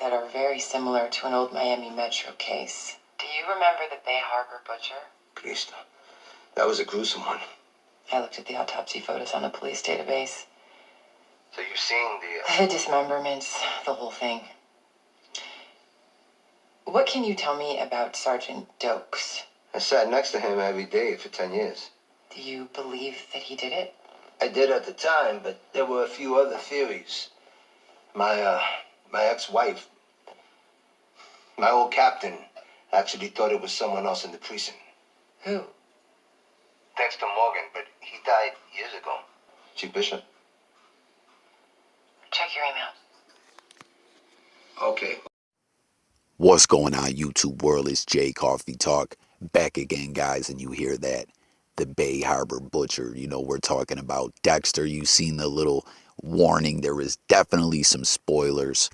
said are very similar to an old Miami Metro case. Do you remember the Bay Harbor butcher? Cristo. That was a gruesome one. I looked at the autopsy photos on the police database. So you're seeing the dismemberments, the whole thing. What can you tell me about Sergeant Dokes? I sat next to him every day for 10 years. Do you believe that he did it? I did at the time, but there were a few other theories. My ex-wife, my old captain, actually thought it was someone else in the precinct. Who? Dexter Morgan, but he died years ago. Chief Bishop? Check your email. Okay. What's going on, YouTube world? It's Jay Coffee Talk. Back again, guys, and you hear that. The Bay Harbor Butcher. You know, we're talking about Dexter. You've seen the little warning. There is definitely some spoilers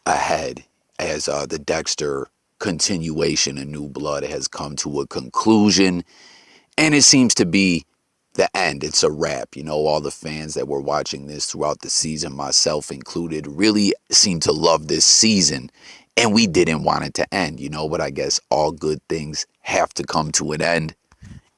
ahead as the Dexter continuation of New Blood has come to a conclusion. And it seems to be the end. It's a wrap. You know, all the fans that were watching this throughout the season, myself included, really seem to love this season. And we didn't want it to end, you know, but I guess all good things have to come to an end.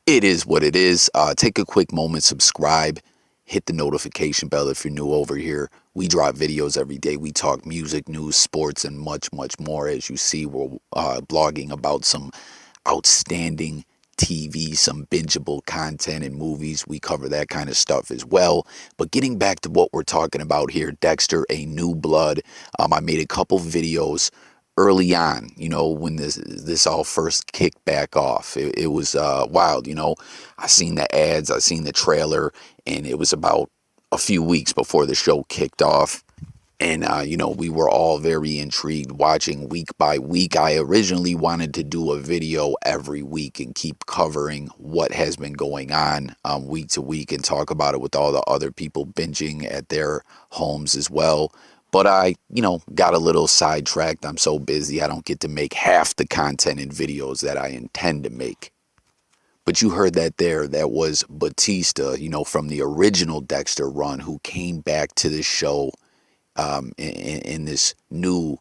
It is what it is. Take a quick moment, subscribe, hit the notification bell if you're new over here. We drop videos every day. We talk music, news, sports, and much, much more. As you see, we're blogging about some outstanding TV, some bingeable content and movies. We cover that kind of stuff as well. But getting back to what we're talking about here, Dexter, A New Blood. I made a couple videos early on, you know, when this all first kicked back off. It was wild, you know. I seen the ads, I seen the trailer, and it was about a few weeks before the show kicked off. And, you know, we were all very intrigued watching week by week. I originally wanted to do a video every week and keep covering what has been going on week to week and talk about it with all the other people binging at their homes as well. But I, you know, got a little sidetracked. I'm so busy, I don't get to make half the content and videos that I intend to make. But you heard that there. That was Batista, you know, from the original Dexter run, who came back to the show in this new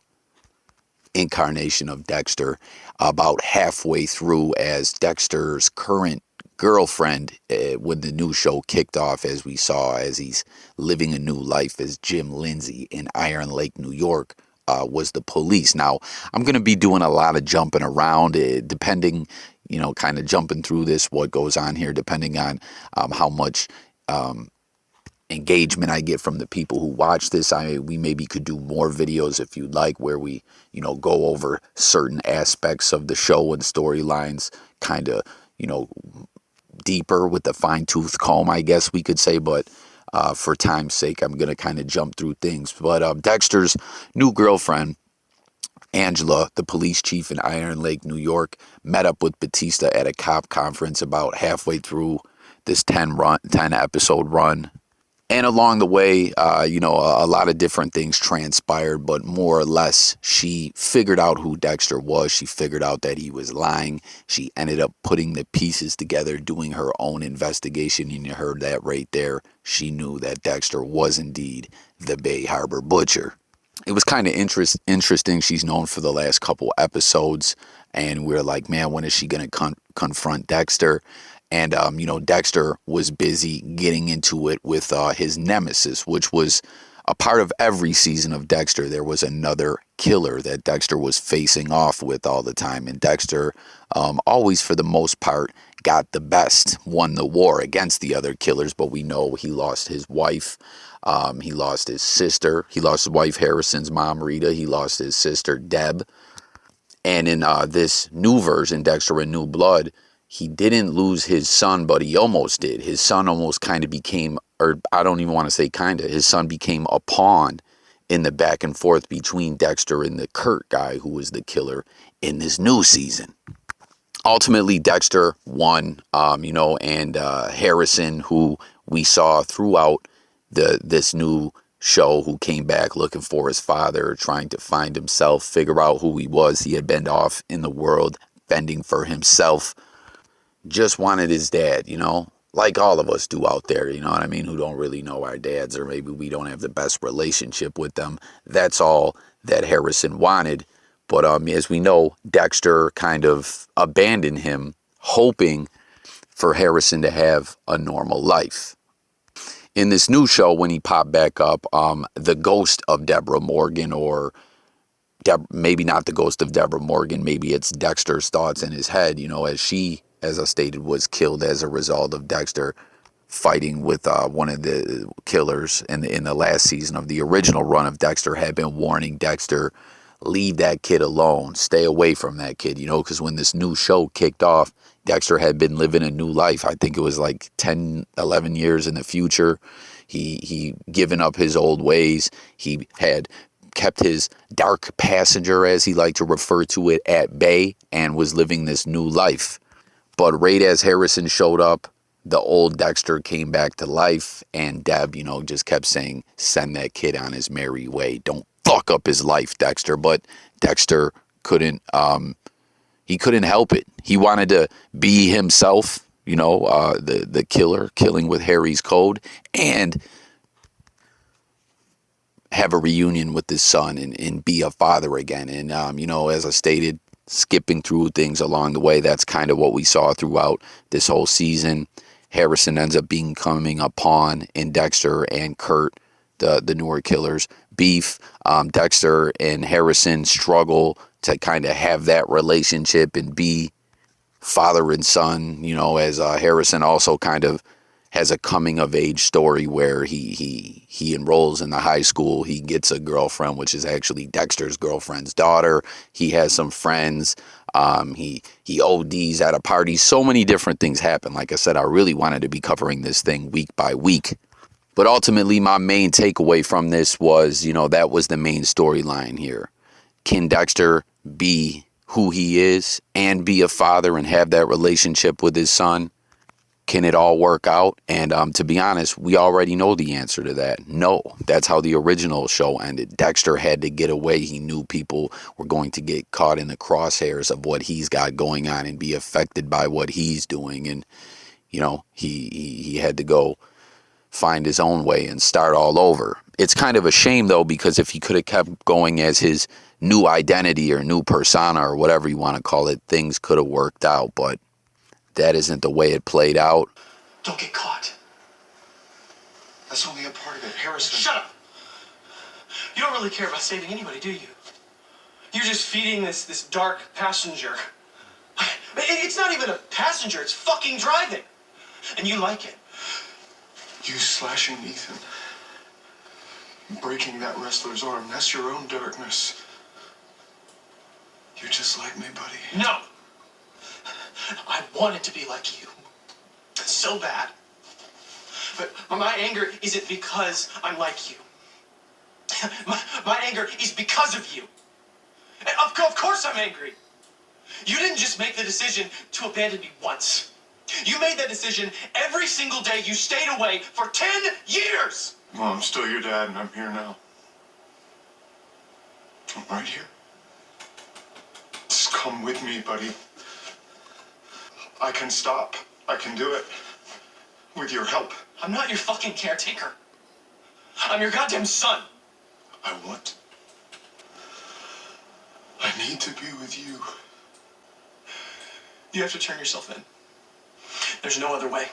incarnation of Dexter about halfway through as Dexter's current girlfriend when the new show kicked off, as we saw, as he's living a new life as Jim Lindsay in Iron Lake, New York, was the police. Now, I'm going to be doing a lot of jumping around, depending, you know, kind of jumping through this, what goes on here, depending on how much engagement I get from the people who watch this. We maybe could do more videos if you'd like, where we, you know, go over certain aspects of the show and storylines, kind of, you know, deeper with the fine-tooth comb, I guess we could say. But for time's sake, I'm going to kind of jump through things. But Dexter's new girlfriend, Angela, the police chief in Iron Lake, New York, met up with Batista at a cop conference about halfway through this 10-episode run. And along the way, you know, a lot of different things transpired, but more or less, she figured out who Dexter was. She figured out that he was lying. She ended up putting the pieces together, doing her own investigation, and you heard that right there. She knew that Dexter was indeed the Bay Harbor Butcher. It was kind of interesting. She's known for the last couple episodes, and we're like, man, when is she going to confront Dexter? And, you know, Dexter was busy getting into it with his nemesis, which was a part of every season of Dexter. There was another killer that Dexter was facing off with all the time. And Dexter always, for the most part, got the best, won the war against the other killers. But we know he lost his wife. He lost his sister. He lost his wife, Harrison's mom, Rita. He lost his sister, Deb. And in this new version, Dexter in New Blood, he didn't lose his son, but he almost did. His son almost kind of became, or I don't even want to say kind of, his son became a pawn in the back and forth between Dexter and the Kurt guy who was the killer in this new season. Ultimately, Dexter won, you know, and Harrison, who we saw throughout this new show, who came back looking for his father, trying to find himself, figure out who he was. He had been off in the world, fending for himself. Just wanted his dad, you know, like all of us do out there, you know what I mean, who don't really know our dads, or maybe we don't have the best relationship with them. That's all that Harrison wanted. But as we know, Dexter kind of abandoned him, hoping for Harrison to have a normal life. In this new show, when he popped back up, the ghost of Deborah Morgan, or maybe not the ghost of Deborah Morgan, maybe it's Dexter's thoughts in his head, you know, as she, as I stated, was killed as a result of Dexter fighting with one of the killers in the last season of the original run of Dexter, had been warning Dexter, leave that kid alone, stay away from that kid, you know, because when this new show kicked off, Dexter had been living a new life. I think it was like 10, 11 years in the future. He given up his old ways. He had kept his dark passenger, as he liked to refer to it, at bay, and was living this new life. But right as Harrison showed up, the old Dexter came back to life, and Deb, you know, just kept saying, send that kid on his merry way. Don't fuck up his life, Dexter. But Dexter couldn't, he couldn't help it. He wanted to be himself, you know, the killer, killing with Harry's code, and have a reunion with his son, and be a father again. And, you know, as I stated, skipping through things along the way, that's kind of what we saw throughout this whole season. Harrison ends up becoming a pawn in Dexter and Kurt, the newer killer's beef. Dexter and Harrison struggle to kind of have that relationship and be father and son, you know, as Harrison also kind of has a coming of age story where he enrolls in the high school. He gets a girlfriend, which is actually Dexter's girlfriend's daughter. He has some friends. He ODs at a party. So many different things happen. Like I said, I really wanted to be covering this thing week by week. But ultimately, my main takeaway from this was, you know, that was the main storyline here. Can Dexter be who he is and be a father and have that relationship with his son? Can it all work out? And to be honest, we already know the answer to that. No, that's how the original show ended. Dexter had to get away. He knew people were going to get caught in the crosshairs of what he's got going on and be affected by what he's doing. And, you know, he had to go find his own way and start all over. It's kind of a shame, though, because if he could have kept going as his new identity or new persona or whatever you want to call it, things could have worked out. But that isn't the way it played out. Don't get caught. That's only a part of it, Harrison. Shut up! You don't really care about saving anybody, do you? You're just feeding this dark passenger. It's not even a passenger, it's fucking driving. And you like it. You slashing Ethan, breaking that wrestler's arm, that's your own darkness. You're just like me, buddy. No! I wanted to be like you. So bad. But my anger isn't because I'm like you. My anger is because of you. And of course I'm angry. You didn't just make the decision to abandon me once. You made that decision every single day you stayed away for 10 years! Well, I'm still your dad, and I'm here now. I'm right here. Just come with me, buddy. I can stop. I can do it. With your help. I'm not your fucking caretaker. I'm your goddamn son. I need to be with you. You have to turn yourself in. There's no other way.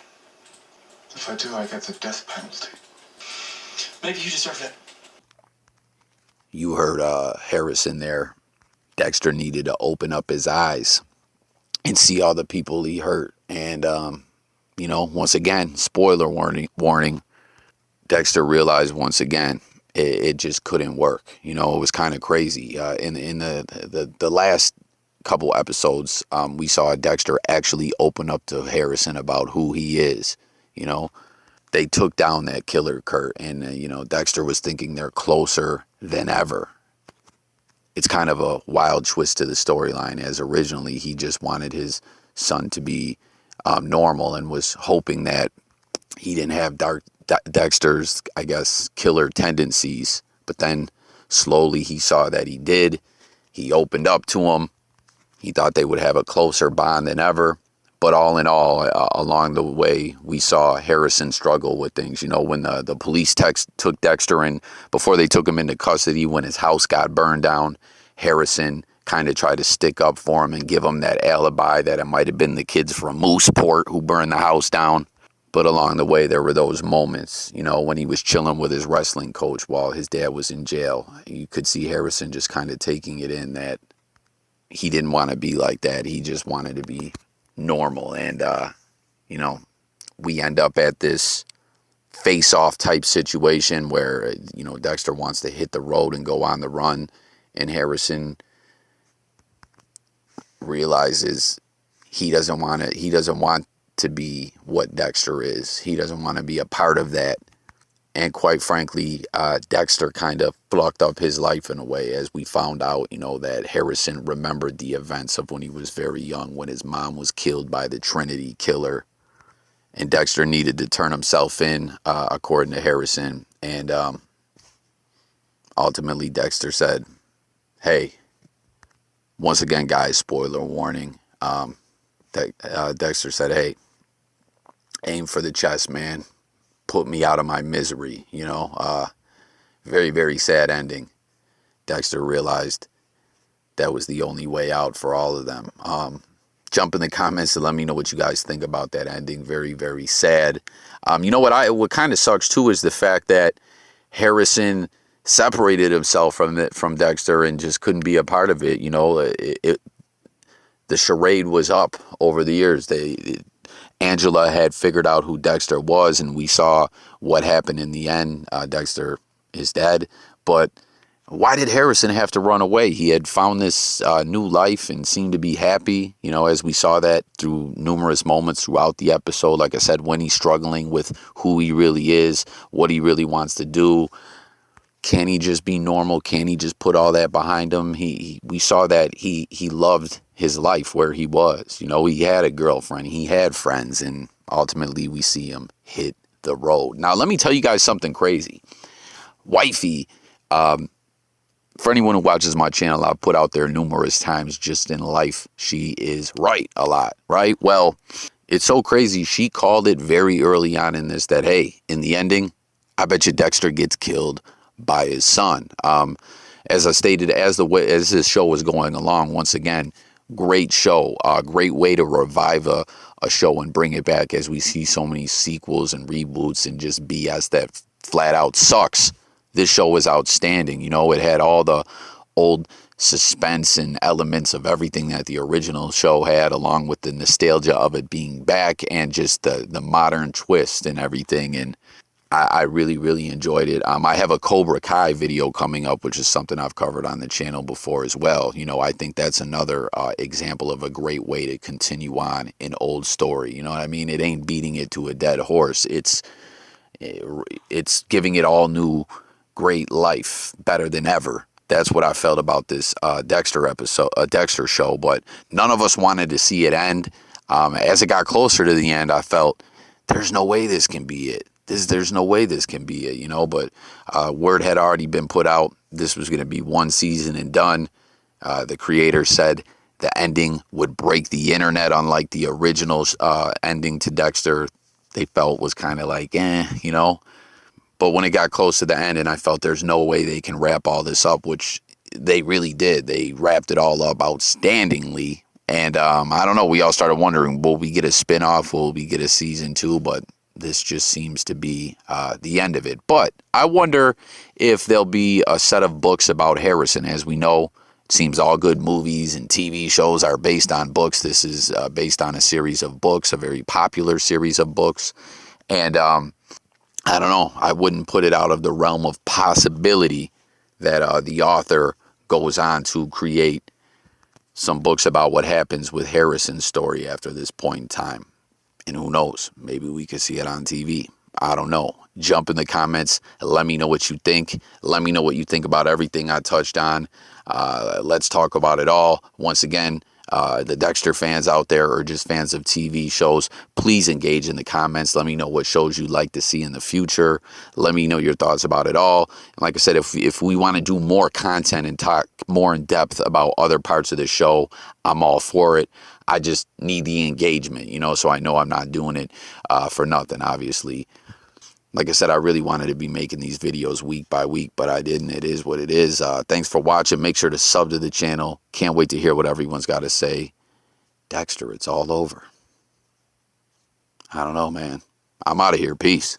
If I do, I get the death penalty. Maybe you deserve it. You heard Harrison there. Dexter needed to open up his eyes and see all the people he hurt. And, you know, once again, spoiler warning, Dexter realized once again it just couldn't work. You know, it was kind of crazy. In the last couple episodes, we saw Dexter actually open up to Harrison about who he is. You know, they took down that killer Kurt, and, you know, Dexter was thinking they're closer than ever. It's kind of a wild twist to the storyline, as originally he just wanted his son to be normal and was hoping that he didn't have Dexter's, I guess, killer tendencies. But then slowly he saw that he did. He opened up to him. He thought they would have a closer bond than ever. But all in all, along the way, we saw Harrison struggle with things. You know, when the police took Dexter in, before they took him into custody, when his house got burned down, Harrison kind of tried to stick up for him and give him that alibi that it might have been the kids from Mooseport who burned the house down. But along the way, there were those moments, you know, when he was chilling with his wrestling coach while his dad was in jail. You could see Harrison just kind of taking it in that he didn't want to be like that. He just wanted to be normal. And, you know, we end up at this face-off type situation where, you know, Dexter wants to hit the road and go on the run. And Harrison realizes he doesn't want to be what Dexter is. He doesn't want to be a part of that. And quite frankly, Dexter kind of fucked up his life in a way, as we found out, you know, that Harrison remembered the events of when he was very young, when his mom was killed by the Trinity killer. And Dexter needed to turn himself in, according to Harrison. And ultimately, Dexter said, hey, once again, guys, spoiler warning. Dexter said, hey, aim for the chest, man. Put me out of my misery, you know. Very, very sad ending. Dexter realized that was the only way out for all of them. Jump in the comments and let me know what you guys think about that ending. Very, very sad. You know what kind of sucks too is the fact that Harrison separated himself from Dexter and just couldn't be a part of it. You know, the charade was up over the years. Angela had figured out who Dexter was, and we saw what happened in the end. Dexter is dead, but why did Harrison have to run away? He had found this new life and seemed to be happy, you know, as we saw that through numerous moments throughout the episode. Like I said, when he's struggling with who he really is, what he really wants to do. Can he just be normal? Can he just put all that behind him? We saw that he loved his life where he was. You know, he had a girlfriend, he had friends, and ultimately we see him hit the road. Now, let me tell you guys something crazy. Wifey, for anyone who watches my channel, I've put out there numerous times, just in life, she is right a lot, right? Well, it's so crazy. She called it very early on in this that, hey, in the ending, I bet you Dexter gets killed by his son. As I stated, as this show was going along, once again, great show, great way to revive a show and bring it back, as we see so many sequels and reboots and just BS that flat out sucks. This show was outstanding. You know, it had all the old suspense and elements of everything that the original show had, along with the nostalgia of it being back and just the modern twist and everything. And I really, really enjoyed it. I have a Cobra Kai video coming up, which is something I've covered on the channel before as well. You know, I think that's another example of a great way to continue on an old story. You know what I mean? It ain't beating it to a dead horse. It's giving it all new, great life, better than ever. That's what I felt about this Dexter show. But none of us wanted to see it end. As it got closer to the end, I felt there's no way this can be it. There's no way this can be it, you know, but word had already been put out. This was going to be one season and done. The creator said the ending would break the internet, unlike the original ending to Dexter. They felt was kind of like, you know. But when it got close to the end and I felt there's no way they can wrap all this up, which they really did. They wrapped it all up outstandingly. And I don't know, we all started wondering, will we get a spinoff? Will we get a season 2? But this just seems to be the end of it. But I wonder if there'll be a set of books about Harrison. As we know, it seems all good movies and TV shows are based on books. This is based on a series of books, a very popular series of books. And I don't know, I wouldn't put it out of the realm of possibility that the author goes on to create some books about what happens with Harrison's story after this point in time. And who knows, maybe we could see it on TV. I don't know. Jump in the comments. Let me know what you think. Let me know what you think about everything I touched on. Let's talk about it all. Once again, The Dexter fans out there, or just fans of TV shows, please engage in the comments. Let me know what shows you'd like to see in the future. Let me know your thoughts about it all. And like I said, if we want to do more content and talk more in depth about other parts of the show, I'm all for it. I just need the engagement, you know, so I know I'm not doing it for nothing, obviously. Like I said, I really wanted to be making these videos week by week, but I didn't. It is what it is. Thanks for watching. Make sure to sub to the channel. Can't wait to hear what everyone's got to say. Dexter, it's all over. I don't know, man. I'm out of here. Peace.